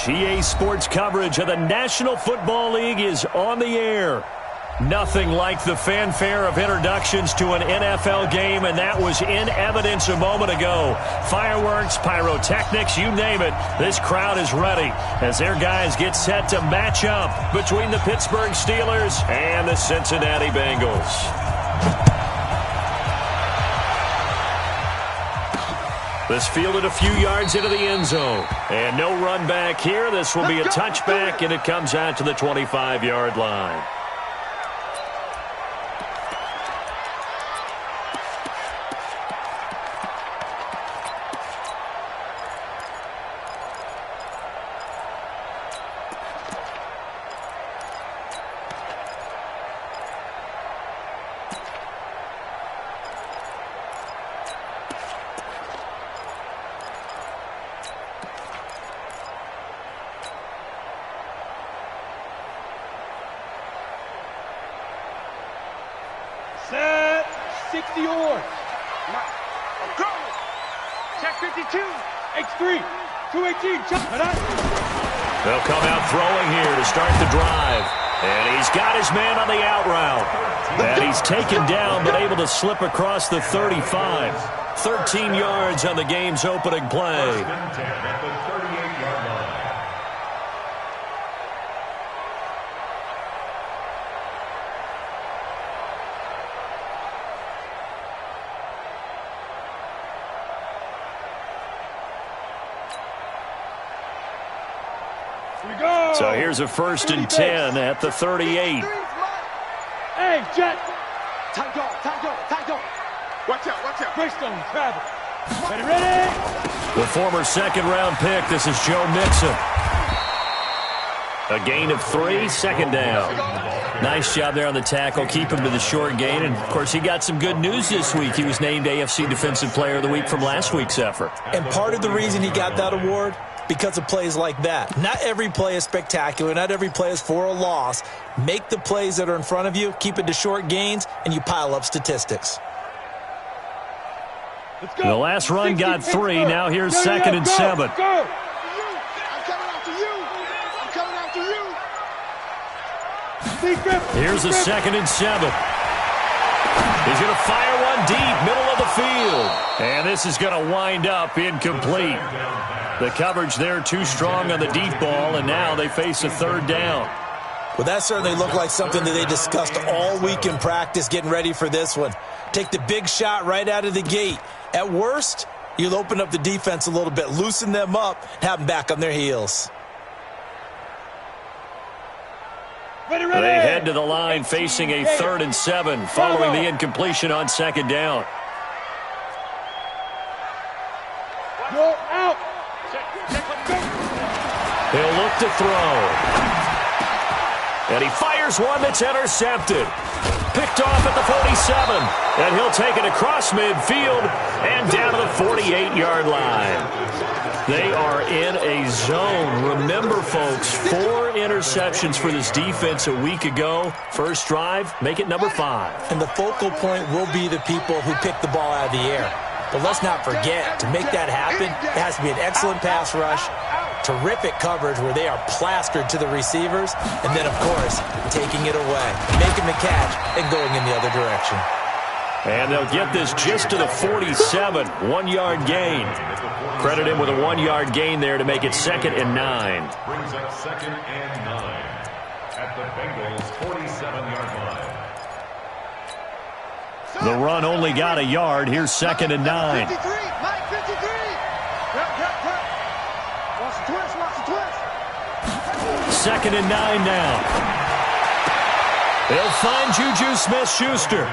GA Sports coverage of the National Football League is on the air. Nothing like the fanfare of introductions to an NFL game, and that was in evidence a moment ago. Fireworks, pyrotechnics, you name it. This crowd is ready as their guys get set to match up between the Pittsburgh Steelers and the Cincinnati Bengals. This fielded a few yards into the end zone. And no run back here. This will be a touchback, and it comes out to the 25-yard line. Set 60 yards. Go. Check 52. X3. 218. They'll come out throwing here to start the drive. And he's got his man on the out route. And he's taken down but able to slip across the 35. 13 yards on the game's opening play. So here's a 1st and 10 at the 38. Hey, Jet. Time go. Watch out. Greystone, travel. Ready. The former second-round pick, this is Joe Mixon. A gain of 3, second down. Nice job there on the tackle, keep him to the short gain. And, of course, he got some good news this week. He was named AFC Defensive Player of the Week from last week's effort. And part of the reason he got that award, because of plays like that. Not every play is spectacular. Not every play is for a loss. Make the plays that are in front of you, keep it to short gains, and you pile up statistics. Let's go. The last run got 3. Now here's 2nd and 7. Go. I'm coming after you. Here's a 2nd and 7. He's going to fire one deep, middle of the field. And this is going to wind up incomplete. The coverage there too strong on the deep ball, and now they face a 3rd down. Well, that certainly looked like something that they discussed all week in practice getting ready for this one. Take the big shot right out of the gate. At worst, you'll open up the defense a little bit, loosen them up, and have them back on their heels. Ready. They head to the line facing a 3rd and 7 following the incompletion on 2nd down. Go out. He'll look to throw. And he fires one that's intercepted. Picked off at the 47. And he'll take it across midfield and down to the 48-yard line. They are in a zone. Remember, folks, 4 interceptions for this defense a week ago. First drive, make it number 5. And the focal point will be the people who pick the ball out of the air. But let's not forget, to make that happen, it has to be an excellent pass rush, terrific coverage where they are plastered to the receivers, and then, of course, taking it away, making the catch, and going in the other direction. And they'll get this just to the 47, 1-yard gain. Credit him with a 1-yard gain there to make it 2nd and 9. Brings up 2nd and 9 at the Bengals' 47-yard line. The run only got a yard. Here's 2nd and 9. 53. Mike, 53. Watch the twist. 2nd and 9 now. They'll find Juju Smith-Schuster.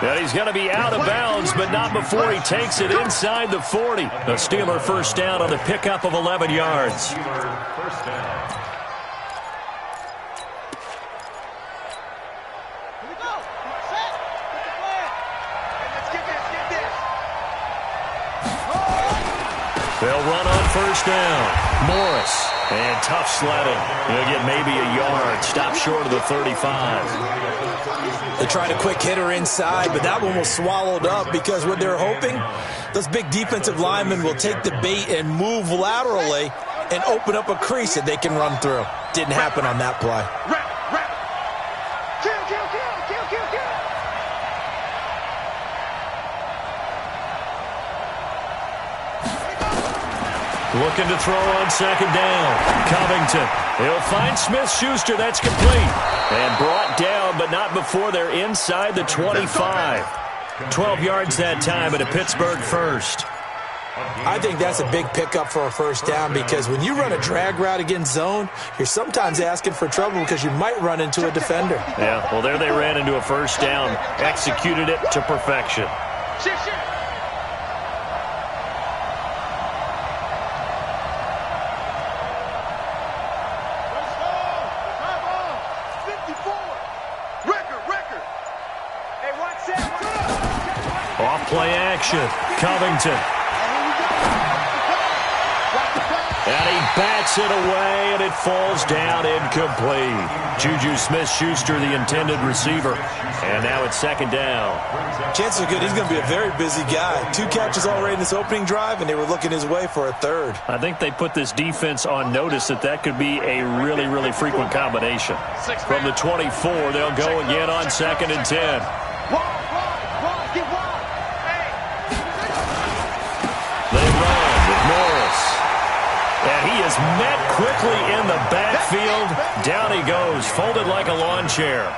And he's going to be out of bounds, but not before he takes it inside the 40. A Steeler first down on the pickup of 11 yards. First down. They'll run on first down. Morris. And tough sledding. He'll get maybe a yard. Stop short of the 35. They tried a quick hitter inside, but that one was swallowed up because what they're hoping, those big defensive linemen will take the bait and move laterally and open up a crease that they can run through. Didn't happen on that play. Kill, kill, kill, kill, kill, kill. Looking to throw on second down. Covington. He'll find Smith-Schuster. That's complete. And brought down, but not before they're inside the 25. 12 yards that time, and a Pittsburgh first. I think that's a big pickup for a first down because when you run a drag route against zone, you're sometimes asking for trouble because you might run into a defender. Yeah, well, there they ran into a first down. Executed it to perfection. Off-play action. Covington. And he bats it away, and it falls down incomplete. Juju Smith-Schuster, the intended receiver. And now it's second down. Chances are good he's going to be a very busy guy. 2 catches already in this opening drive, and they were looking his way for a third. I think they put this defense on notice that could be a really, really frequent combination. From the 24, they'll go again on 2nd and 10. They run with Morris. And he is met quickly in the backfield. Down he goes, folded like a lawn chair.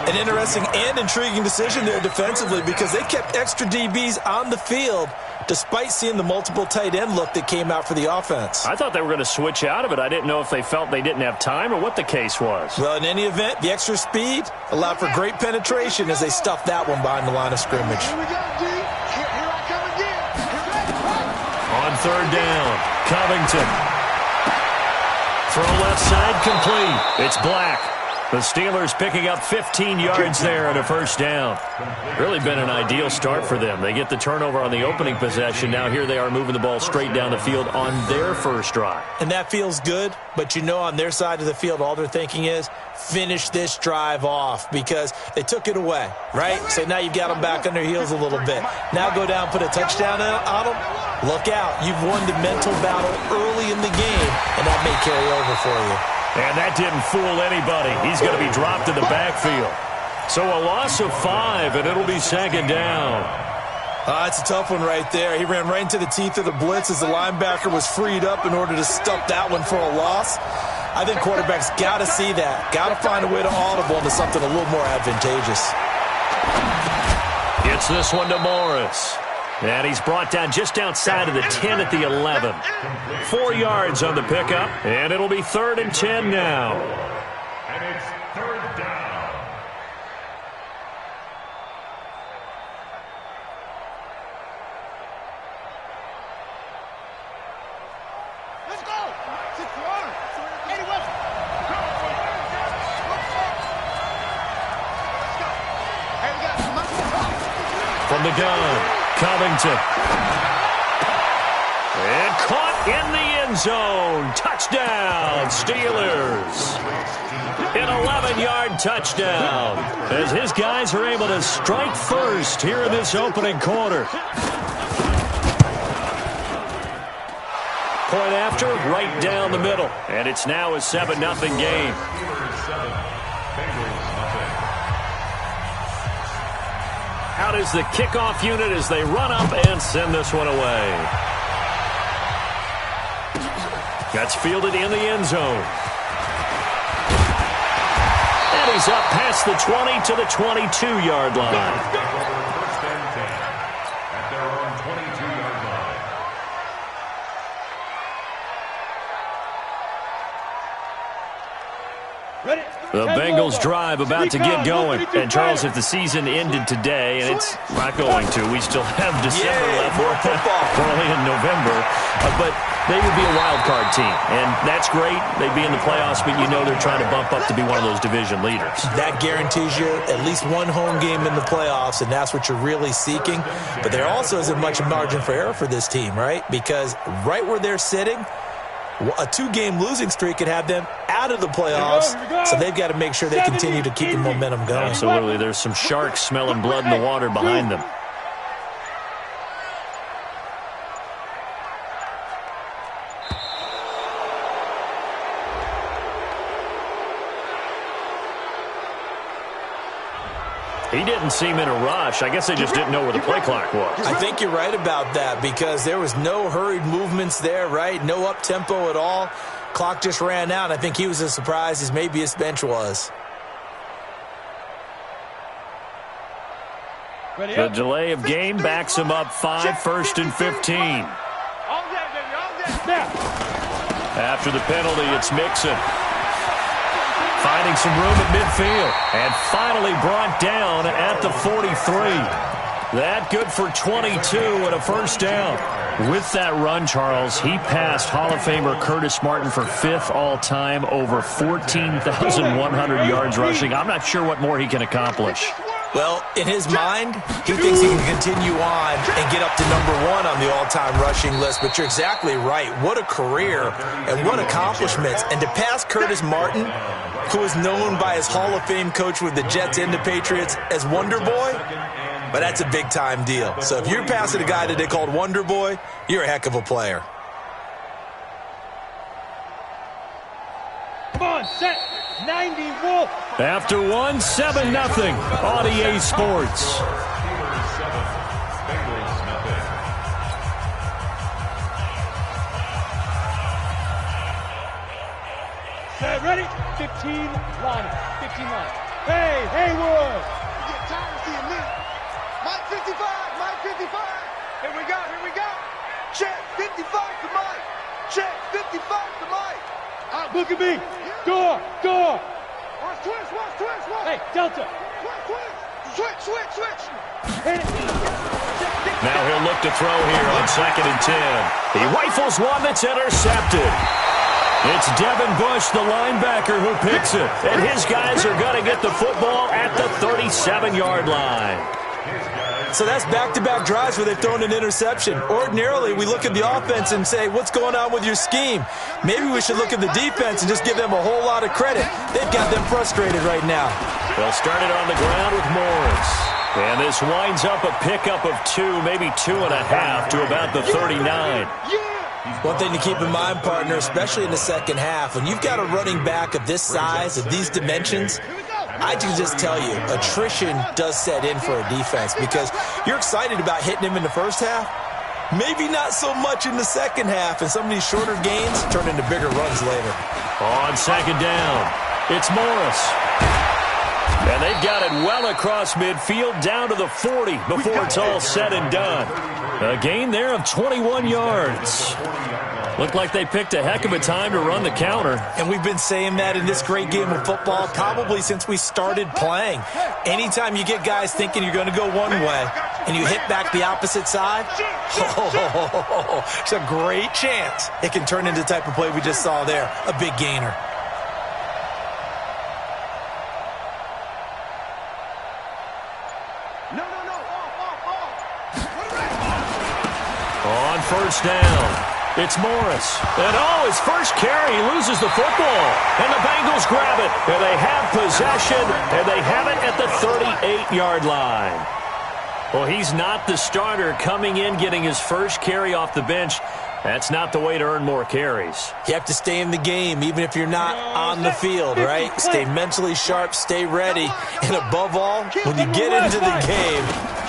An interesting and intriguing decision there defensively because they kept extra DBs on the field despite seeing the multiple tight end look that came out for the offense. I thought they were going to switch out of it. I didn't know if they felt they didn't have time or what the case was. Well, in any event, the extra speed allowed for great penetration as they stuffed that one behind the line of scrimmage. Here we go, D. Here I come again. On third down, Covington. Throw left side complete. It's Black. The Steelers picking up 15 yards there and a first down. Really been an ideal start for them. They get the turnover on the opening possession. Now here they are moving the ball straight down the field on their first drive. And that feels good, but you know on their side of the field all they're thinking is finish this drive off because they took it away, right? So now you've got them back on their heels a little bit. Now go down, put a touchdown on them. Look out. You've won the mental battle early in the game, and that may carry over for you. And that didn't fool anybody. He's going to be dropped in the backfield. So a loss of 5, and it'll be second down. It's a tough one right there. He ran right into the teeth of the blitz as the linebacker was freed up in order to stuff that one for a loss. I think quarterbacks got to see that. Got to find a way to audible into something a little more advantageous. It's this one to Morris. And he's brought down just outside of the 10 at the 11. 4 yards on the pickup, and it'll be 3rd and 10 now. And it's 3rd down. Let's go. 61. 81. Let's go. Hey, we got multiple talks. From the gun, Covington. And caught in the end zone. Touchdown, Steelers. An 11-yard touchdown as his guys are able to strike first here in this opening quarter. Point after, right down the middle. And it's now a 7-0 game. Out is the kickoff unit as they run up and send this one away. That's fielded in the end zone. And he's up past the 20 to the 22-yard line. First and 10 at their own 22-yard line. Ready? The Bengals drive about to get going. And, Charles, if the season ended today, and it's not going to, we still have December left. More football. Early in November. But they would be a wild card team. And that's great. They'd be in the playoffs, but you know they're trying to bump up to be one of those division leaders. That guarantees you at least one home game in the playoffs, and that's what you're really seeking. But there also isn't much margin for error for this team, right? Because right where they're sitting, a 2-game losing streak could have them out of the playoffs, so they've got to make sure they continue to keep the momentum going. Absolutely. There's some sharks smelling blood in the water behind them. He didn't seem in a rush. I guess they just didn't know where the play clock was. I think you're right about that because there was no hurried movements there, right? No up-tempo at all. Clock just ran out. I think he was as surprised as maybe his bench was. The delay of game backs him up 5, 1st and 15. After the penalty, it's Mixon. Finding some room at midfield. And finally brought down at the 43. That good for 22 and a first down. With that run, Charles, he passed Hall of Famer Curtis Martin for 5th all-time, over 14,100 yards rushing. I'm not sure what more he can accomplish. Well, in his mind, he thinks he can continue on and get up to #1 on the all-time rushing list. But you're exactly right. What a career and what accomplishments. And to pass Curtis Martin, who is known by his Hall of Fame coach with the Jets and the Patriots as Wonder Boy, but that's a big-time deal. So if you're passing a guy that they called Wonder Boy, you're a heck of a player. Come on, set. 90 Wolf. After 1, 7-0 on EA Sports. Set, ready? 15 line. 15 line. Hey, Haywood. You get tired of seeing me. Mike 55, Mike 55. Here we go, here we go. Check 55 to Mike. Check 55 to Mike. Look at me. Door. Watch twist, watch twist, watch. Hey, Delta. Switch. Hit it. Now he'll look to throw here on 2nd and 10. He rifles one that's intercepted. It's Devin Bush, the linebacker, who picks it. And his guys are going to get the football at the 37-yard line. So that's back-to-back drives where they've thrown an interception. Ordinarily, we look at the offense and say, what's going on with your scheme? Maybe we should look at the defense and just give them a whole lot of credit. They've got them frustrated right now. They'll start it on the ground with Morris. And this winds up a pickup of 2, maybe 2.5 to about the 39. One thing to keep in mind, partner, especially in the second half, when you've got a running back of this size, of these dimensions, I can just tell you, attrition does set in for a defense because you're excited about hitting him in the first half. Maybe not so much in the second half, and some of these shorter gains turn into bigger runs later. On 2nd down, it's Morris. And they've got it well across midfield down to the 40 before it's all said and done. A gain there of 21 yards. Looked like they picked a heck of a time to run the counter. And we've been saying that in this great game of football probably since we started playing. Anytime you get guys thinking you're going to go one way and you hit back the opposite side, it's a great chance it can turn into the type of play we just saw there, a big gainer. On 1st down. It's Morris. And his first carry, he loses the football. And the Bengals grab it. And they have possession. And they have it at the 38-yard line. Well, he's not the starter coming in, getting his first carry off the bench. That's not the way to earn more carries. You have to stay in the game, even if you're not on the field, right? Stay mentally sharp, stay ready. And above all, when you get into the game,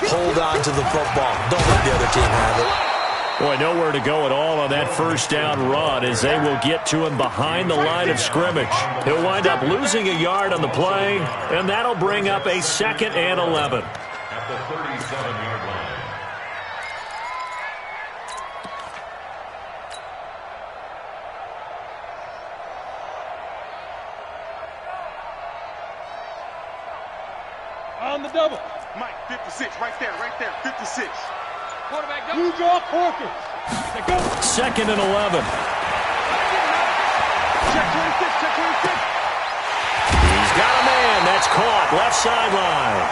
hold on to the football. Don't let the other team have it. Boy, nowhere to go at all on that 1st down run as they will get to him behind the line of scrimmage. He'll wind up losing a yard on the play, and that'll bring up a 2nd and 11. At the 37-yard line. On the double. Mike 56, right there, 56. Quarterback go. New draw Hawkins. They go. 2nd and 11. Check 26, check 26. He's got a man. That's caught. Left sideline.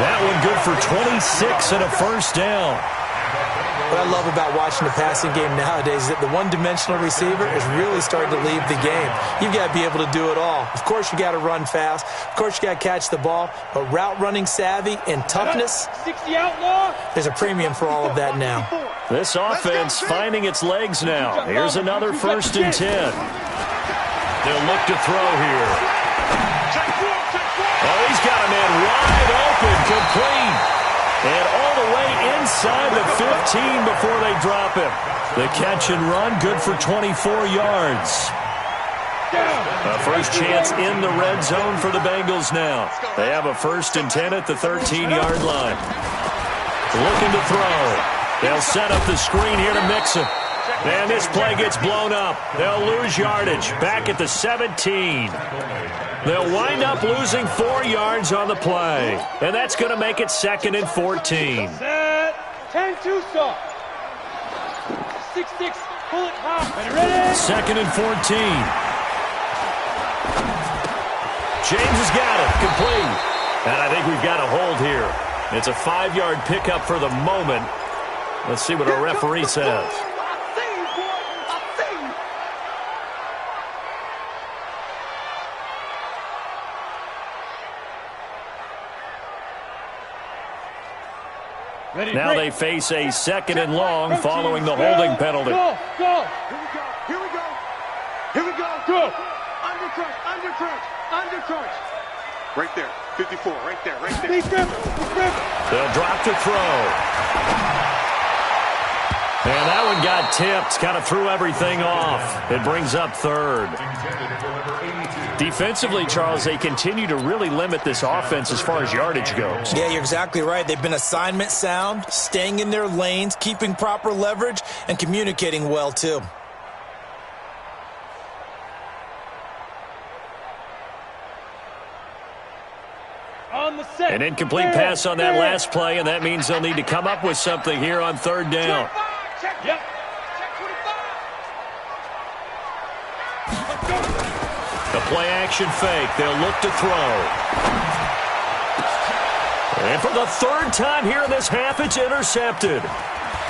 That one good for 26 and a first down. What I love about watching the passing game nowadays is that the one-dimensional receiver is really starting to leave the game. You've got to be able to do it all. Of course, you got to run fast. Of course, you got to catch the ball. But route running savvy and toughness, 60 outlaw. there's a premium for all of that now. This offense finding its legs now. Here's another 1st and 10. They'll look to throw here. Check 4, Oh, he's got a man wide open, complete. And all the way inside the 15 before they drop him. The catch and run, good for 24 yards. A first chance in the red zone for the Bengals now. They have a 1st and 10 at the 13-yard line. Looking to throw. They'll set up the screen here to mix it. And this play gets blown up. They'll lose yardage back at the 17. They'll wind up losing 4 yards on the play. And that's going to make it 2nd and 14. Set. 10-2 stop. 6-6. Pull it high. Ready? 2nd and 14. James has got it. Complete. And I think we've got a hold here. It's a 5-yard pickup for the moment. Let's see what our referee says. Now they face a 2nd and long following the holding penalty. Go. Here we go. Here we go. Go. Under crunch. Right there. 54. Right there. He's gripping. They'll drop to throw. And that one got tipped. Kind of threw everything off. It brings up 3rd. Defensively, Charles, they continue to really limit this offense as far as yardage goes. Yeah, you're exactly right. They've been assignment sound, staying in their lanes, keeping proper leverage, and communicating well, too. On the set. An incomplete pass on that last play, and that means they'll need to come up with something here on 3rd down. Yep. The play-action fake. They'll look to throw. And for the 3rd time here in this half, it's intercepted.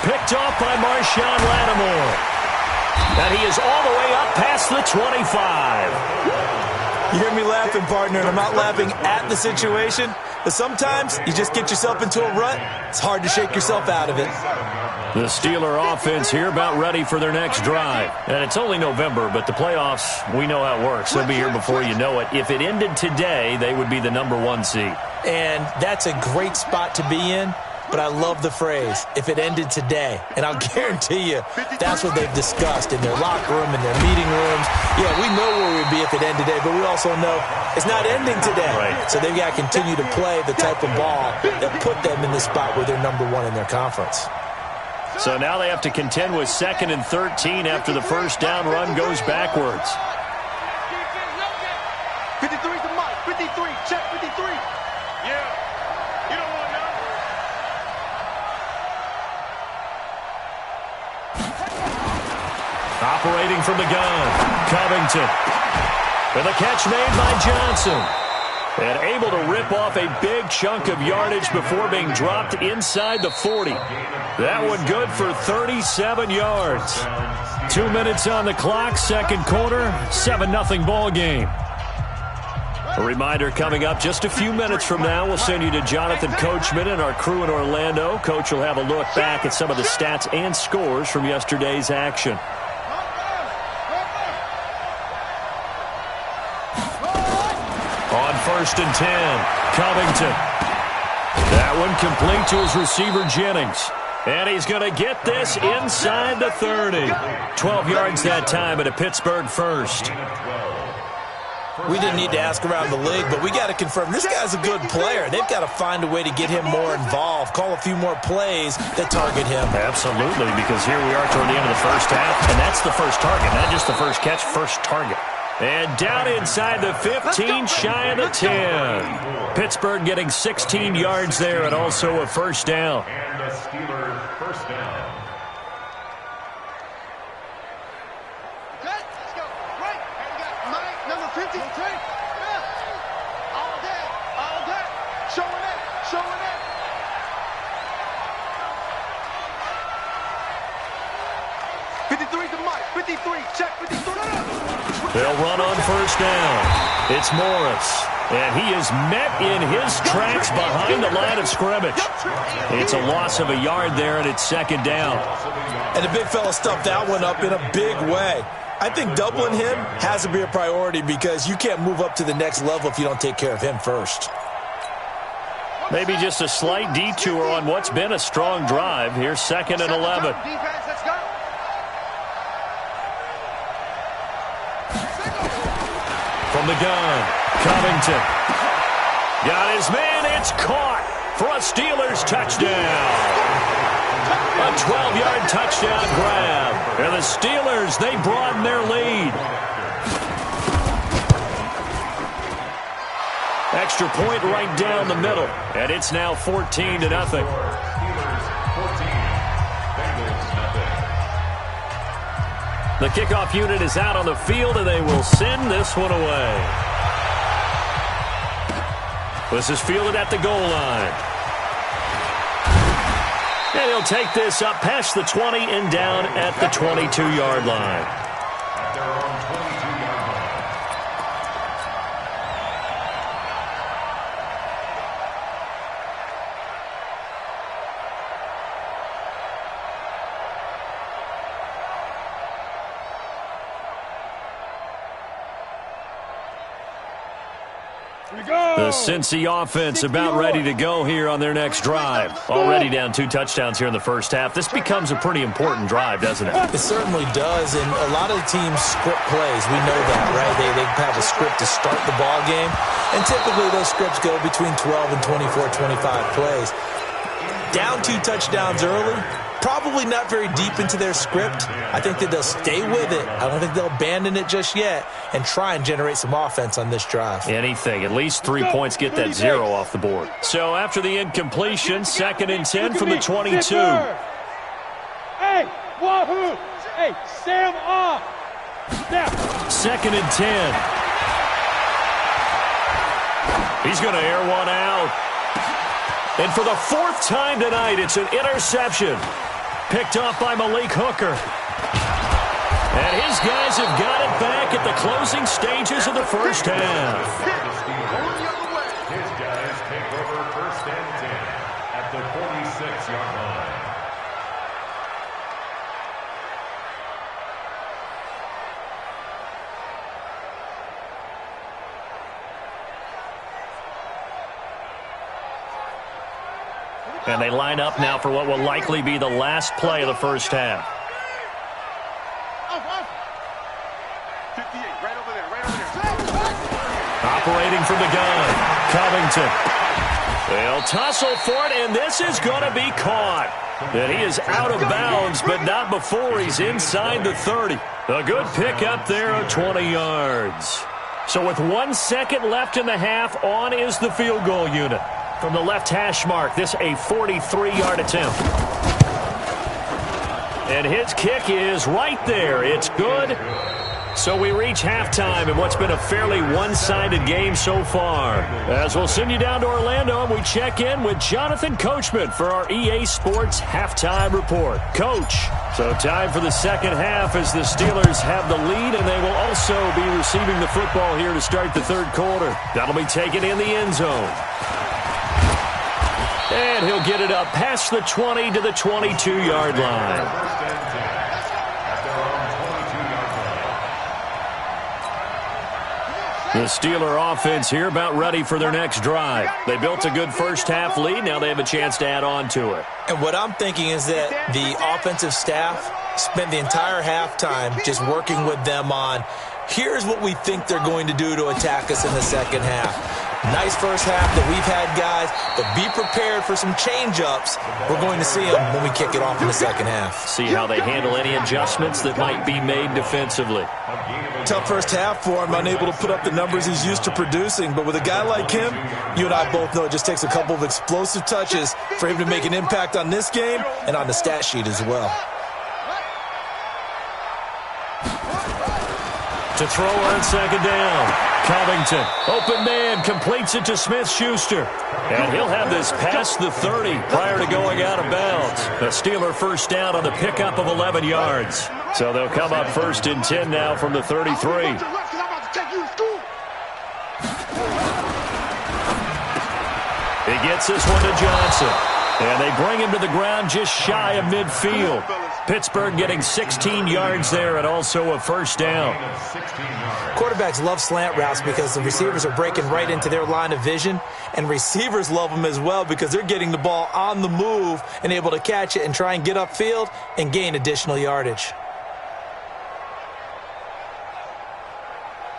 Picked off by Marshawn Lattimore. And he is all the way up past the 25. You hear me laughing, partner, and I'm not laughing at the situation, but sometimes you just get yourself into a rut. It's hard to shake yourself out of it. The Steeler offense here about ready for their next drive. And it's only November, but the playoffs, we know how it works. They'll be here before you know it. If it ended today, they would be the #1 seed. And that's a great spot to be in, but I love the phrase, if it ended today. And I'll guarantee you that's what they've discussed in their locker room, in their meeting rooms. Yeah, we know where we'd be if it ended today, but we also know it's not ending today. Right. So they've got to continue to play the type of ball that put them in the spot where they're #1 in their conference. So now they have to contend with 2nd and 13 after the first down run goes backwards. 53 to Mike. 53. Check 53. Yeah. You don't want none. Operating from the gun, Covington. And the catch made by Johnson. And able to rip off a big chunk of yardage before being dropped inside the 40. That one good for 37 yards. 2 minutes on the clock, 2nd quarter, 7-0 ball game. A reminder coming up just a few minutes from now, we'll send you to Jonathan Coachman and our crew in Orlando. Coach will have a look back at some of the stats and scores from yesterday's action. On 1st and 10, Covington. That one complete to his receiver, Jennings. And he's going to get this inside the 30. 12 yards that time at a Pittsburgh first. We didn't need to ask around the league, but we got to confirm this guy's a good player. They've got to find a way to get him more involved, call a few more plays that target him. Absolutely, because here we are toward the end of the first half, and that's the first target, not just the first catch, first target. And down inside the 15, shy of the 10. Pittsburgh getting 16 yards there and also a first down. And the Steelers first down. Okay, let's go. Right. And we got Mike, number 50. Okay. Yeah. All day. Showing it. 53 to Mike. 53. Check 53. They'll run on first down. It's Morris. And he is met in his tracks behind the line of scrimmage. It's a loss of a yard there, and it's 2nd down. And the big fella stuffed that one up in a big way. I think doubling him has to be a priority because you can't move up to the next level if you don't take care of him first. Maybe just a slight detour on what's been a strong drive. Here's 2nd and 11. From the gun, Covington. Got his man, it's caught for a Steelers touchdown. A 12-yard touchdown grab. And the Steelers, they broaden their lead. Extra point right down the middle. And it's now 14-0. Steelers 14, Bengals nothing. The kickoff unit is out on the field, and they will send this one away. This is fielded at the goal line. And he'll take this up past the 20 and down at the 22-yard line. At their own 22-yard line. The Cincy offense about ready to go here on their next drive. Already down 2 touchdowns here in the first half. This becomes a pretty important drive, doesn't it? It certainly does, and a lot of the teams script plays. We know that, right? They have a script to start the ball game, and typically those scripts go between 12 and 24, 25 plays. Down 2 touchdowns early, probably not very deep into their script. I think that they'll stay with it. I don't think they'll abandon it just yet and try and generate some offense on this drive. Anything. At least 3 points get that 0 off the board. So after the incompletion, 2nd and 10 from the 22. Hey, wahoo! Hey, Sam off! Now. 2nd and 10. He's going to air one out. And for the 4th time tonight, it's an interception. Picked off by Malik Hooker. And his guys have got it back at the closing stages of the first half. His guys take over 1st and 10 at the 46-yard line. And they line up now for what will likely be the last play of the first half. 58, right over there. Operating from the gun, Covington. They'll tussle for it, and this is going to be caught. And he is out of bounds, but not before he's inside the 30. A good pick up there of 20 yards. So with 1 second left in the half, on is the field goal unit. From the left hash mark, this a 43-yard attempt. And his kick is right there. It's good. So we reach halftime in what's been a fairly one-sided game so far. As we'll send you down to Orlando, and we check in with Jonathan Coachman for our EA Sports Halftime Report. Coach, so time for the second half as the Steelers have the lead, and they will also be receiving the football here to start the third quarter. That'll be taken in the end zone. And he'll get it up past the 20 to the 22-yard line. 1st and 10 at their own 22-yard line. The Steeler offense here about ready for their next drive. They built a good first half lead. Now they have a chance to add on to it. And what I'm thinking is that the offensive staff spent the entire halftime just working with them on, here's what we think they're going to do to attack us in the second half. Nice first half that we've had, guys, but be prepared for some change-ups. We're going to see them when we kick it off in the second half. See how they handle any adjustments that might be made defensively. Tough first half for him, unable to put up the numbers he's used to producing. But with a guy like him, you and I both know it just takes a couple of explosive touches for him to make an impact on this game and on the stat sheet as well. To throw on second down, Covington. Open man, completes it to Smith-Schuster. And he'll have this past the 30 prior to going out of bounds. The Steeler first down on the pickup of 11 yards. So they'll come up 1st and 10 now from the 33. He gets this one to Johnson. And they bring him to the ground just shy of midfield. Pittsburgh getting 16 yards there and also a first down. Quarterbacks love slant routes because the receivers are breaking right into their line of vision, and receivers love them as well because they're getting the ball on the move and able to catch it and try and get upfield and gain additional yardage.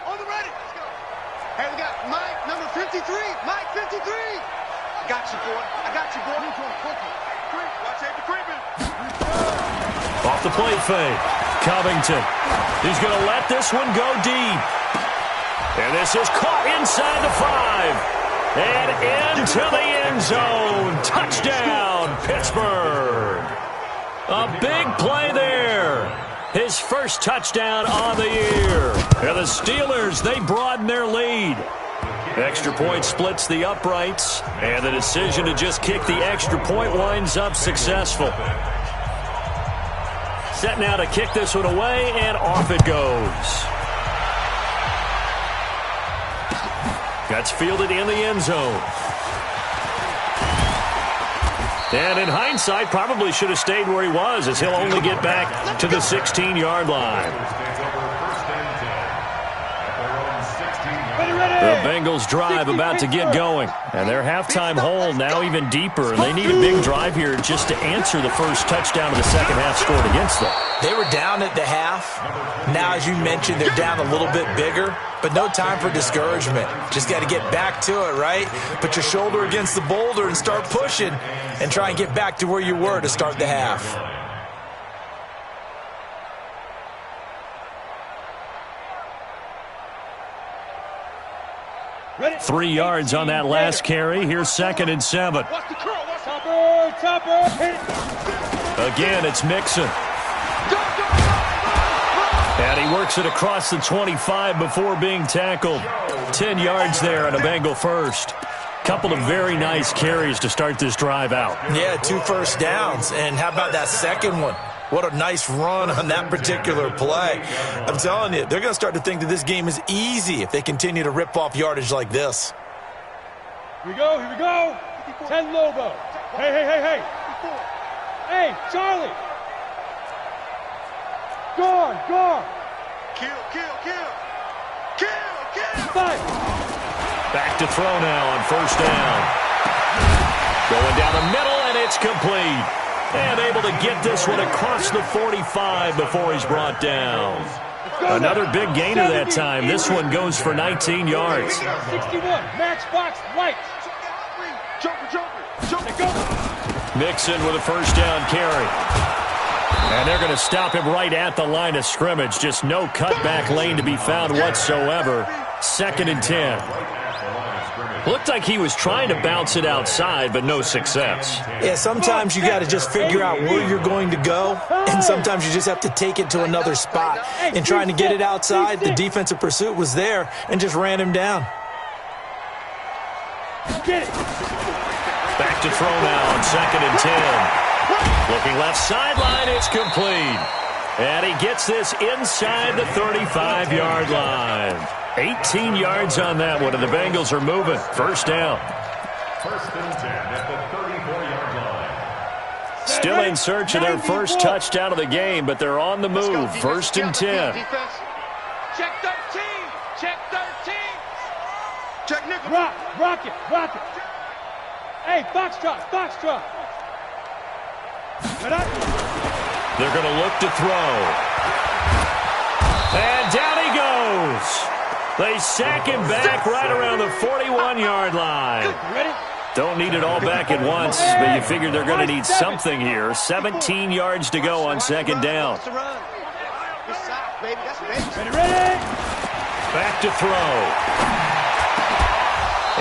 On the ready. Let's go. Hey, we got Mike, number 53. Mike, 53. I got you, boy. I got you, boy. Watch out the creeping. Off the play fake. Covington. He's going to let this one go deep. And this is caught inside the 5. And into the end zone. Touchdown, Pittsburgh. A big play there. His first touchdown on the year. And the Steelers, they broaden their lead. Extra point splits the uprights. And the decision to just kick the extra point winds up successful. Set now to kick this one away, and off it goes. That's fielded in the end zone. And in hindsight, probably should have stayed where he was, as he'll only get back to the 16-yard line. The Bengals drive about to get going, and their halftime hole now even deeper, and they need a big drive here just to answer the first touchdown of the second half scored against them. They were down at the half. Now, as you mentioned, they're down a little bit bigger, but no time for discouragement. Just got to get back to it, right? Put your shoulder against the boulder and start pushing and try and get back to where you were to start the half. 3 yards on that last carry. Here's 2nd and 7. Again, it's Mixon. And he works it across the 25 before being tackled. 10 yards there and a Bengal first. Couple of very nice carries to start this drive out. Yeah, 2 first downs. And how about that second one? What a nice run on that particular play. I'm telling you, they're going to start to think that this game is easy if they continue to rip off yardage like this. Here we go, here we go. 10 Lobo. Hey, hey, hey, hey. Hey, Charlie. Guard, guard. Kill, kill, kill. Kill, kill. 5. Back to throw now on first down. Going down the middle, and it's complete. And able to get this one across the 45 before he's brought down. Another big gainer that time. This one goes for 19 yards. 61, Matchbox Light. Mixon with a first down carry. And they're going to stop him right at the line of scrimmage. Just no cutback lane to be found whatsoever. 2nd and 10. Looked like he was trying to bounce it outside, but no success. Yeah, sometimes you got to just figure out where you're going to go, and sometimes you just have to take it to another spot. And trying to get it outside, the defensive pursuit was there and just ran him down. Back to throw now on 2nd and 10. Looking left sideline, it's complete. And he gets this inside the 35-yard line. 18 yards on that one, and the Bengals are moving. First down. 1st and 10 at the 34-yard line. Still in search of their first touchdown of the game, but they're on the move. 1st and 10. Check 13. Check 13. Check nickel. Rocket, rocket. Hey, Foxtrot, Foxtrot. They're going to look to throw. And down he goes. They sack him back right around the 41-yard line. Don't need it all back at once, but you figure they're going to need something here. 17 yards to go on 2nd down. Back to throw.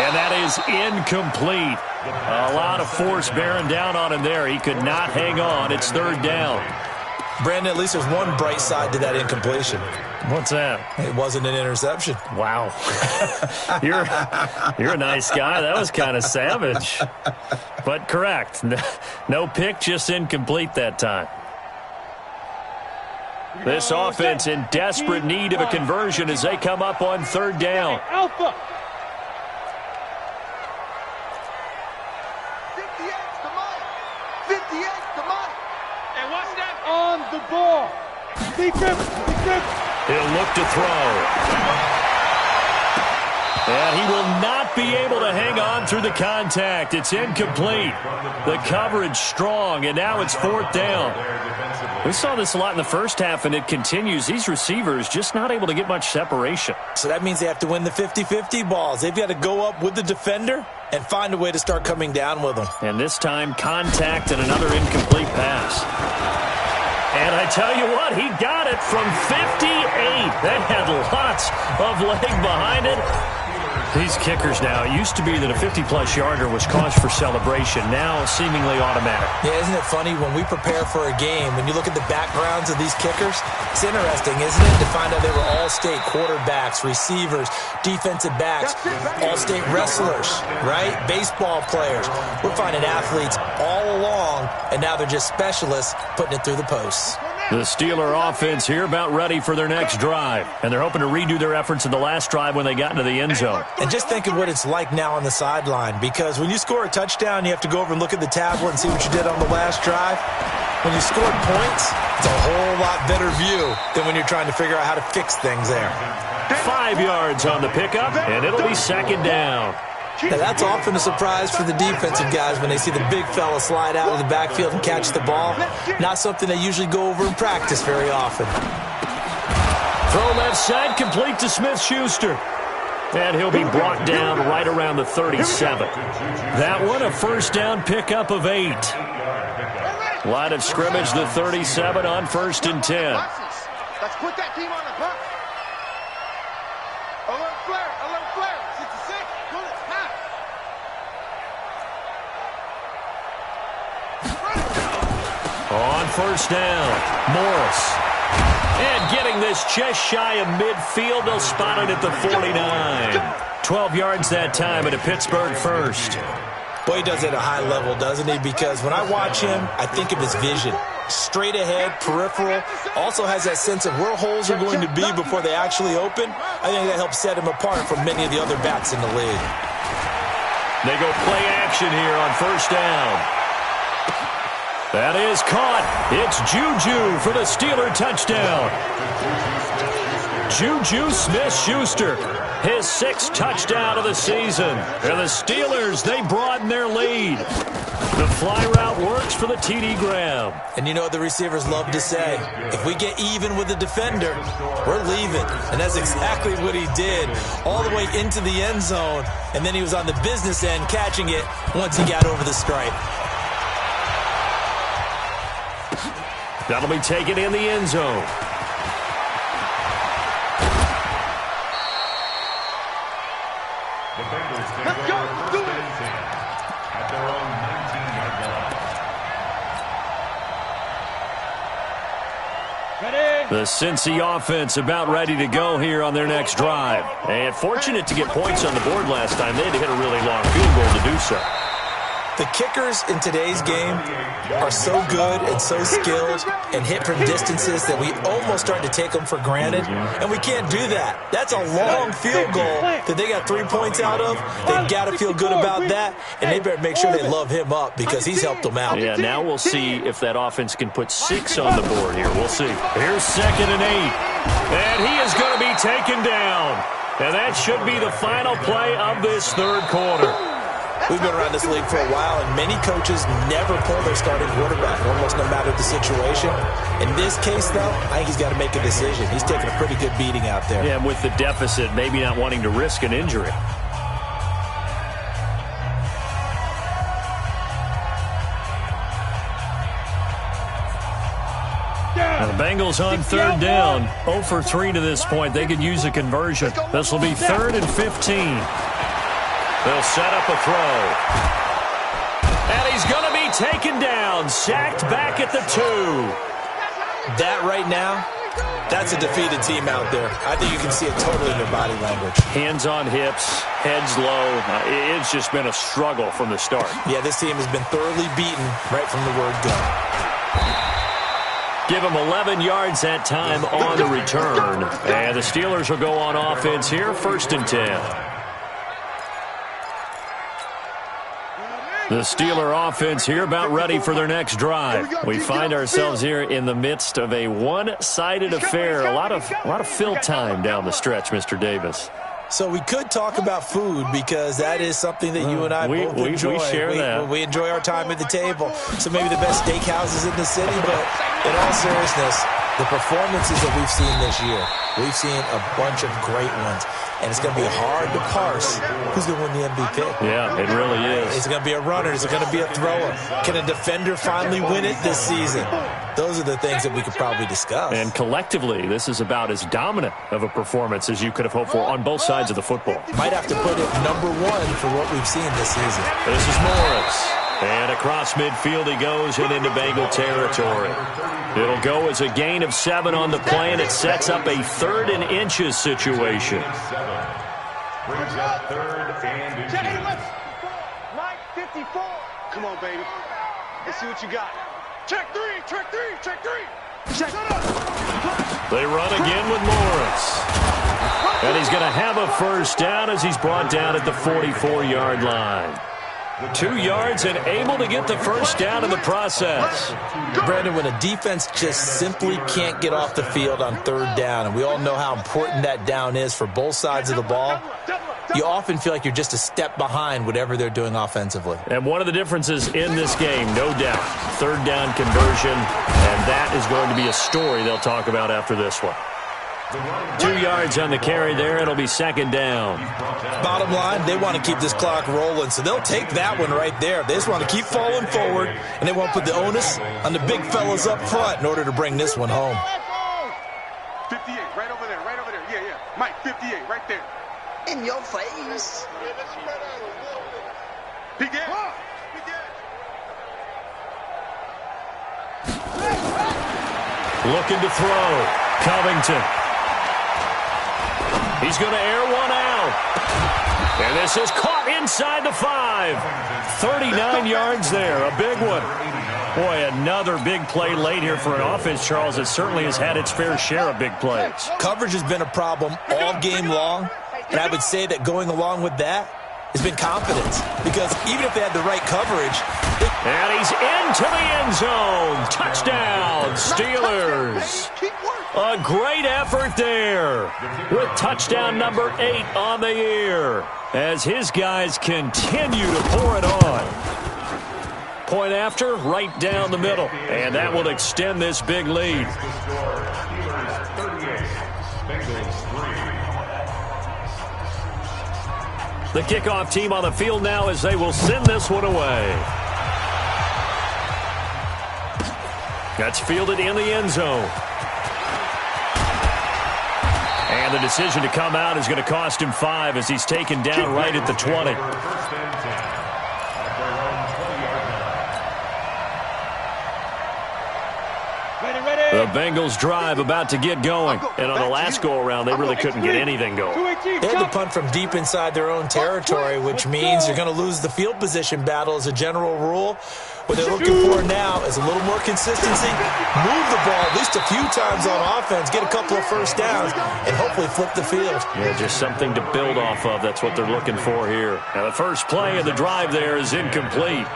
And that is incomplete. A lot of force bearing down on him there. He could not hang on. It's 3rd down. Brandon, at least there's one bright side to that incompletion. What's that? It wasn't an interception. Wow. You're a nice guy. That was kind of savage. But correct. No pick, just incomplete that time. This offense in desperate need of a conversion as they come up on 3rd down. Alpha. 58 to Mike. 58 to Mike. And what's that? On the ball. Defense. He'll look to throw. And he will not be able to hang on through the contact. It's incomplete. The coverage strong, and now it's 4th down. We saw this a lot in the first half, and it continues. These receivers just not able to get much separation. So that means they have to win the 50-50 balls. They've got to go up with the defender and find a way to start coming down with them. And this time, contact and another incomplete pass. And I tell you what, he got it from 58. That had lots of leg behind it. These kickers now, it used to be that a 50-plus yarder was cause for celebration. Now, seemingly automatic. Yeah, isn't it funny when we prepare for a game, when you look at the backgrounds of these kickers, it's interesting, isn't it, to find out they were all-state quarterbacks, receivers, defensive backs, all-state wrestlers, right? Baseball players. We're finding athletes all along, and now they're just specialists putting it through the posts. The Steeler offense here about ready for their next drive. And they're hoping to redo their efforts in the last drive when they got into the end zone. And just think of what it's like now on the sideline, because when you score a touchdown, you have to go over and look at the tablet and see what you did on the last drive. When you scored points, it's a whole lot better view than when you're trying to figure out how to fix things there. 5 yards on the pickup, and it'll be 2nd down. Now, that's often a surprise for the defensive guys when they see the big fella slide out of the backfield and catch the ball. Not something they usually go over and practice very often. Throw left side, complete to Smith-Schuster. And he'll be brought down right around the 37. That one, a 1st down pickup of 8. Line of scrimmage, the 37 on 1st and 10. Let's put that team on the puck. Alert flare, 66, bullets, half. On 1st down, Morris. And getting this just shy of midfield, they'll spot it at the 49. 12 yards that time at a Pittsburgh 1st. Boy, he does it at a high level, doesn't he? Because when I watch him, I think of his vision. Straight ahead, peripheral, also has that sense of where holes are going to be before they actually open. I think that helps set him apart from many of the other backs in the league. They go play action here on 1st down. That is caught. It's Juju for the Steeler touchdown. Juju Smith-Schuster, his 6th touchdown of the season. And the Steelers, they broaden their lead. The fly route works for the TD grab. And you know what the receivers love to say? If we get even with the defender, we're leaving. And that's exactly what he did, all the way into the end zone. And then he was on the business end catching it once he got over the stripe. That'll be taken in the end zone. Let's go, do it. At their own 19-yard line. Ready? The Cincy offense about ready to go here on their next drive. And fortunate to get points on the board last time. They had to hit a really long field goal to do so. The kickers in today's game are so good and so skilled and hit from distances that we almost start to take them for granted, and we can't do that. That's a long field goal that they got 3 points out of. They've got to feel good about that, and they better make sure they love him up because he's helped them out. Yeah, now we'll see if that offense can put 6 on the board here. We'll see. Here's 2nd and 8, and he is going to be taken down. And that should be the final play of this 3rd quarter. We've been around this league for a while, and many coaches never pull their starting quarterback, almost no matter the situation. In this case, though, I think he's got to make a decision. He's taking a pretty good beating out there. Yeah, with the deficit, maybe not wanting to risk an injury. Now the Bengals on 3rd down. 0 for 3 to this point. They could use a conversion. This will be 3rd and 15. They'll set up a throw. And he's going to be taken down. Sacked back at the 2. That right now, that's a defeated team out there. I think you can see it totally in their body language. Hands on hips, heads low. It's just been a struggle from the start. Yeah, this team has been thoroughly beaten right from the word go. Give him 11 yards that time on the return. And the Steelers will go on offense here, 1st and 10. The Steeler offense here about ready for their next drive. We find ourselves here in the midst of a one-sided affair. A lot of fill time down the stretch, Mr. Davis. So we could talk about food because that is something that you and I both enjoy. We share that. We enjoy our time at the table. So maybe the best steakhouses in the city, but in all seriousness, the performances that we've seen this year, we've seen a bunch of great ones. And it's going to be hard to parse who's going to win the MVP. Yeah, it really is. Is it going to be a runner? Is it going to be a thrower? Can a defender finally win it this season? Those are the things that we could probably discuss. And collectively, this is about as dominant of a performance as you could have hoped for on both sides of the football. Might have to put it number one for what we've seen this season. This is Morris. And across midfield he goes and into Bengal territory. It'll go as a gain of 7 on the play, and it sets up a 3rd and inches situation. Brings up 3rd and inches. Mike, 54. Come on, baby. Let's see what you got. Check 3, check 3, check 3. Shut up. They run again with Morris. And he's going to have a first down as he's brought down at the 44-yard line. 2 yards and able to get the first down in the process. Brandon, when a defense just simply can't get off the field on 3rd down, and we all know how important that down is for both sides of the ball, you often feel like you're just a step behind whatever they're doing offensively. And one of the differences in this game, no doubt, 3rd down conversion, and that is going to be a story they'll talk about after this one. 2 yards on the carry there. It'll be 2nd down. Bottom line, they want to keep this clock rolling, so they'll take that one right there. They just want to keep falling forward, and they want to put the onus on the big fellas up front in order to bring this one home. 58, right over there, right over there. Yeah, yeah. Mike, 58, right there. In your face. Peek in. Looking to throw. Covington. He's going to air one out. And this is caught inside the 5. 39 yards there. A big one. Boy, another big play late here for an offense, Charles, that certainly has had its fair share of big plays. Coverage has been a problem all game long. And I would say that going along with that has been confidence. Because even if they had the right coverage... And he's into the end zone. Touchdown, Steelers. A great effort there with touchdown number 8 on the year as his guys continue to pour it on. Point after, right down the middle. And that will extend this big lead. Steelers 38, Bengals 3. The kickoff team on the field now as they will send this one away. That's fielded in the end zone. And the decision to come out is going to cost him 5 as he's taken down right at the 20. The Bengals drive about to get going. And on the last go-around, they really couldn't get anything going. They had to punt from deep inside their own territory, which means you're going to lose the field position battle as a general rule. What they're looking for now is a little more consistency, move the ball at least a few times on offense, get a couple of first downs, and hopefully flip the field. Yeah, just something to build off of. That's what they're looking for here. Now, the first play of the drive there is incomplete.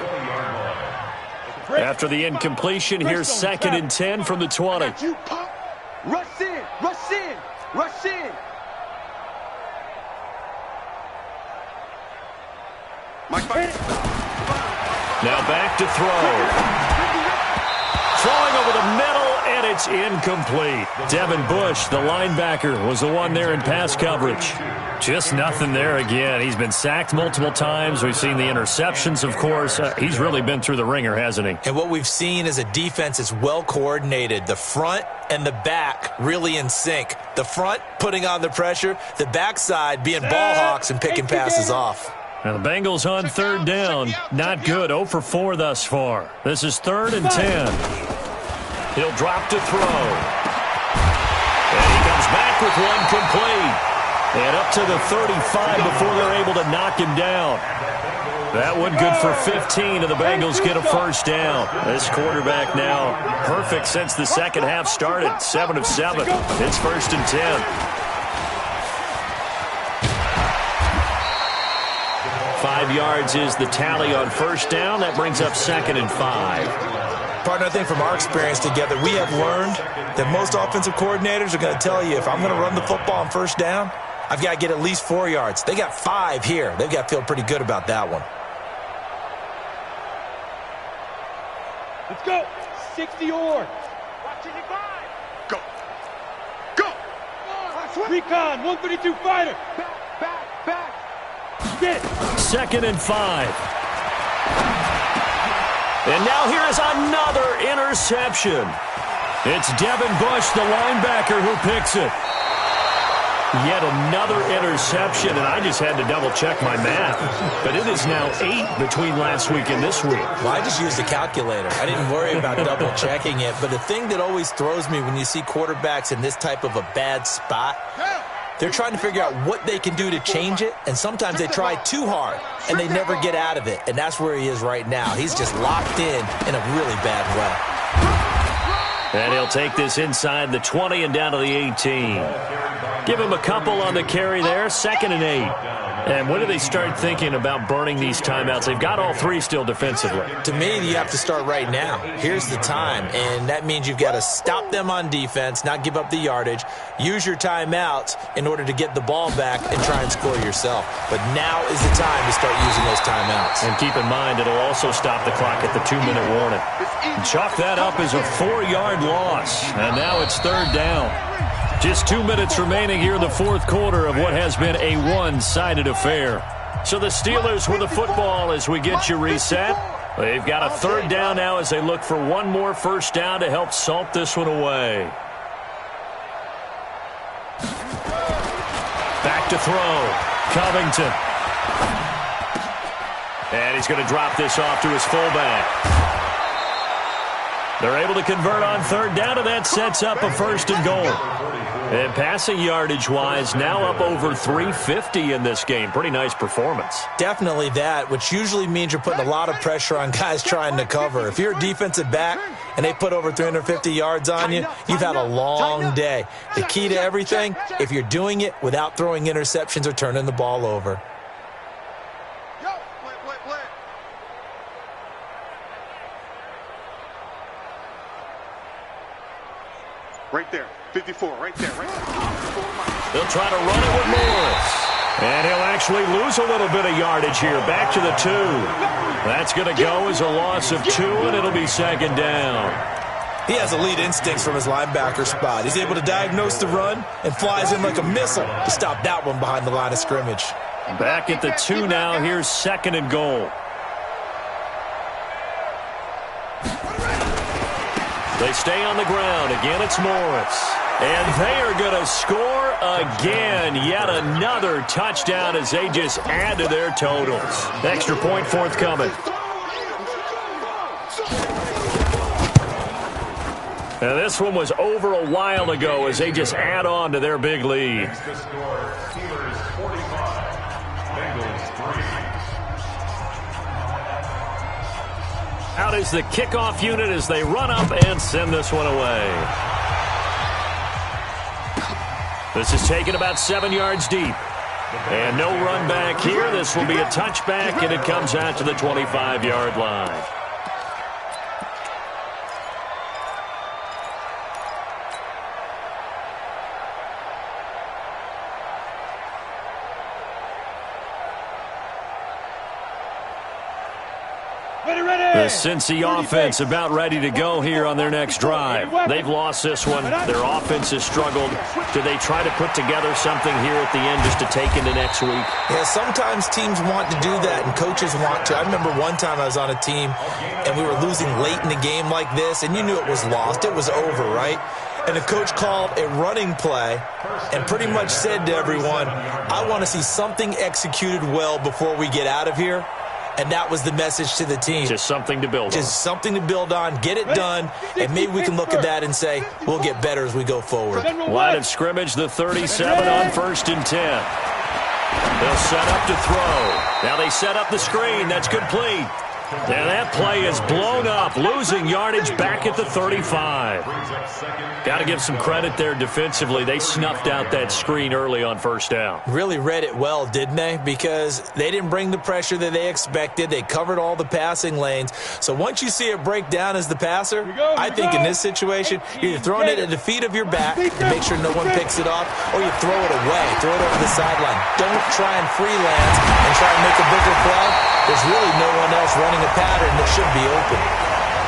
After the incompletion, here's 2nd and 10 from the 20. Rush in, rush in, rush in. Mike, now back to throw. Throwing over the middle, and it's incomplete. Devin Bush, the linebacker, was the one there in pass coverage. Just nothing there again. He's been sacked multiple times. We've seen the interceptions, of course. He's really been through the ringer, hasn't he? And what we've seen is a defense that's well coordinated. The front and the back really in sync. The front putting on the pressure, the backside being ball hawks and picking passes off. Now the Bengals on 3rd down. Not good. 0 for 4 thus far. This is 3rd and 10. He'll drop to throw. And he comes back with one complete. And up to the 35 before they're able to knock him down. That one good for 15, and the Bengals get a first down. This quarterback now perfect since the second half started. 7 of 7. It's 1st and 10. 5 5 yards is the tally on first down. That brings up 2nd and 5. Partner, I think from our experience together, we have learned that most offensive coordinators are going to tell you, if I'm going to run the football on first down, I've got to get at least 4 yards. They got 5 here. They've got to feel pretty good about that one. Let's go. 60 yards. Go. Go. Recon, 132 fighter. Back. Get. 2nd and 5. And now here is another interception. It's Devin Bush, the linebacker, who picks it. Yet another interception, and I just had to double-check my math. But it is now 8 between last week and this week. Well, I just used a calculator. I didn't worry about double-checking it. But the thing that always throws me when you see quarterbacks in this type of a bad spot, they're trying to figure out what they can do to change it, and sometimes they try too hard, and they never get out of it. And that's where he is right now. He's just locked in a really bad way. And he'll take this inside the 20 and down to the 18. Give him a couple on the carry there, 2nd and 8. And when do they start thinking about burning these timeouts? They've got all 3 still defensively. To me, you have to start right now. Here's the time, and that means you've got to stop them on defense, not give up the yardage, use your timeouts in order to get the ball back and try and score yourself. But now is the time to start using those timeouts. And keep in mind, it'll also stop the clock at the 2-minute warning. And chalk that up as a 4-yard loss. And now it's 3rd down. Just 2 minutes remaining here in the 4th quarter of what has been a one-sided affair. So the Steelers with the football as we get you reset. They've got a 3rd down now as they look for one more first down to help salt this one away. Back to throw. Covington. And he's going to drop this off to his fullback. They're able to convert on 3rd down, and that sets up a 1st and goal. And passing yardage-wise, now up over 350 in this game. Pretty nice performance. Definitely that, which usually means you're putting a lot of pressure on guys trying to cover. If you're a defensive back and they put over 350 yards on you, you've had a long day. The key to everything, if you're doing it without throwing interceptions or turning the ball over. Right there. 54, right there. They'll try to run it with Morris. And he'll actually lose a little bit of yardage here. Back to the 2. That's going to go as a loss of 2, and it'll be 2nd down. He has elite instincts from his linebacker spot. He's able to diagnose the run and flies in like a missile to stop that one behind the line of scrimmage. Back at the 2 now. Here's 2nd and goal. They stay on the ground. Again, it's Morris. And they are going to score again. Yet another touchdown as they just add to their totals. Extra point forthcoming. Now this one was over a while ago as they just add on to their big lead. Out is the kickoff unit as they run up and send this one away. This is taken about 7 yards deep. And no run back here. This will be a touchback, and it comes out to the 25-yard line. The Cincy offense about ready to go here on their next drive. They've lost this one. Their offense has struggled. Do they try to put together something here at the end just to take into next week? Yeah, sometimes teams want to do that and coaches want to. I remember one time I was on a team and we were losing late in the game like this, and you knew it was lost. It was over, right? And the coach called a running play and pretty much said to everyone, I want to see something executed well before we get out of here. And that was the message to the team. Just something to build on. Just something to build on, get it done, and maybe we can look at that and say, we'll get better as we go forward. Line of scrimmage, the 37 on 1st and 10. They'll set up to throw. Now they set up the screen. That's complete. And that play is blown up, losing yardage back at the 35. Got to give some credit there defensively. They snuffed out that screen early on first down. Really read it well, didn't they? Because they didn't bring the pressure that they expected. They covered all the passing lanes. So once you see it break down as the passer, I think in this situation, you're either throwing it at the feet of your back and make sure no one picks it off, or you throw it away, throw it over the sideline. Don't try and freelance and try and make a bigger play. There's really no one else running a pattern that should be open.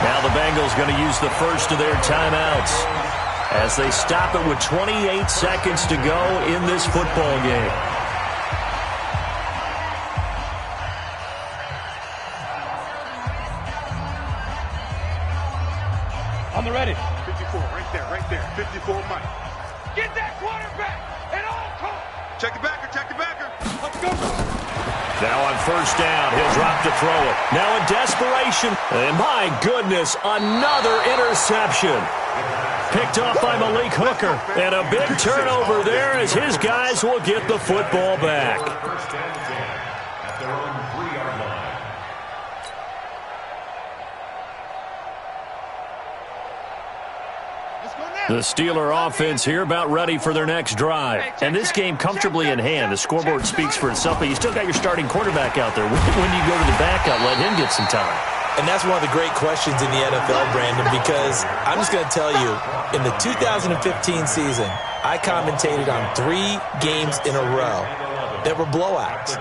Now the Bengals going to use the first of their timeouts as they stop it with 28 seconds to go in this football game. On the ready. 54, right there. 54, Mike. Get that quarterback at all costs. Check the backer. Let's go. Now on first down, he'll drop to throw it. Now in desperation, and my goodness, another interception. Picked off by Malik Hooker, and a big turnover there as his guys will get the football back. First and 10 at their own 3-yard line. The Steeler offense here about ready for their next drive. And this game comfortably in hand. The scoreboard speaks for itself, but you still got your starting quarterback out there. When do you go to the backup, let him get some time? And that's one of the great questions in the NFL, Brandon, because I'm just going to tell you, in the 2015 season, I commentated on 3 games in a row that were blowouts.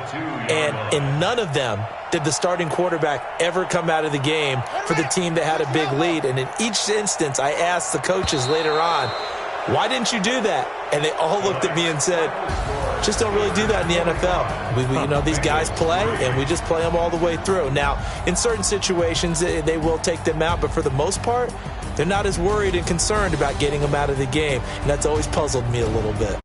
And in none of them did the starting quarterback ever come out of the game for the team that had a big lead. And in each instance, I asked the coaches later on, why didn't you do that? And they all looked at me and said, just don't really do that in the NFL. You know, these guys play, and we just play them all the way through. Now, in certain situations, they will take them out, but for the most part, they're not as worried and concerned about getting them out of the game. And that's always puzzled me a little bit.